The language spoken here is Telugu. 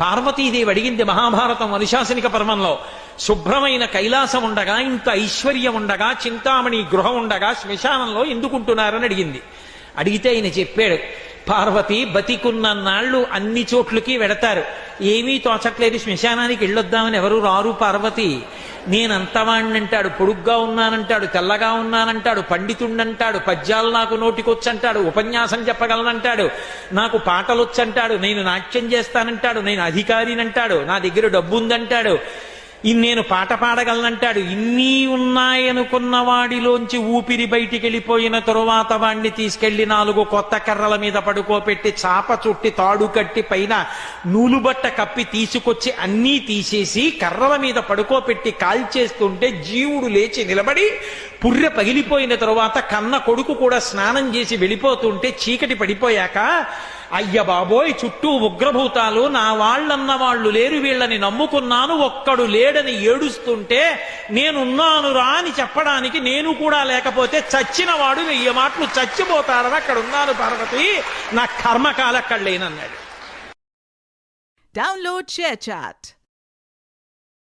పార్వతీదేవి అడిగింది మహాభారతం అనుశాసనిక పర్వంలో, శుభ్రమైన కైలాసం ఉండగా, ఇంత ఐశ్వర్యం ఉండగా, చింతామణి గృహం ఉండగా శ్మశానంలో ఎందుకుంటున్నారని అడిగింది. అడిగితే ఆయన చెప్పాడు, పార్వతి బతికున్న నాళ్ళు అన్ని చోట్లకి వెడతారు, ఏమీ తోచట్లేదు, శ్మశానానికి వెళ్ళొద్దామని ఎవరు రారు పార్వతి. నేనంతవాణ్ణంటాడు, పొడుగ్గా ఉన్నానంటాడు, తెల్లగా ఉన్నానంటాడు, పండితుండంటాడు, పద్యాలు నాకు నోటికొచ్చంటాడు, ఉపన్యాసం చెప్పగలనంటాడు, నాకు పాటలొచ్చంటాడు, నేను నాట్యం చేస్తానంటాడు, నేను అధికారినంటాడు, నా దగ్గర డబ్బు ఉందంటాడు, నేను పాట పాడగలనంటాడు. ఇన్ని ఉన్నాయనుకున్న వాడిలోంచి ఊపిరి బయటికి వెళ్ళిపోయిన తరువాత వాణ్ణి తీసుకెళ్లి 4 కొత్త కర్రల మీద పడుకోపెట్టి చాప చుట్టి తాడు కట్టి పైన నూలుబట్ట కప్పి తీసుకొచ్చి అన్నీ తీసేసి కర్రల మీద పడుకోపెట్టి కాల్చేస్తుంటే జీవుడు లేచి నిలబడి పుర్రె పగిలిపోయిన తరువాత కన్న కొడుకు కూడా స్నానం చేసి వెళ్ళిపోతుంటే చీకటి పడిపోయాక, అయ్య బాబోయ్ చుట్టూ ఉగ్రభూతాలు, నా వాళ్ళన్న వాళ్ళు లేరు, వీళ్ళని నమ్ముకున్నాను, ఒక్కడు లేడని ఏడుస్తుంటే నేనున్నానురా అని చెప్పడానికి నేను కూడా లేకపోతే చచ్చిన వాడు 1000 మాటలు చచ్చిపోతాడని అక్కడ ఉన్నాను పార్వతి, నా కర్మకాల అక్కడ లేనన్నాడు. Download share chat.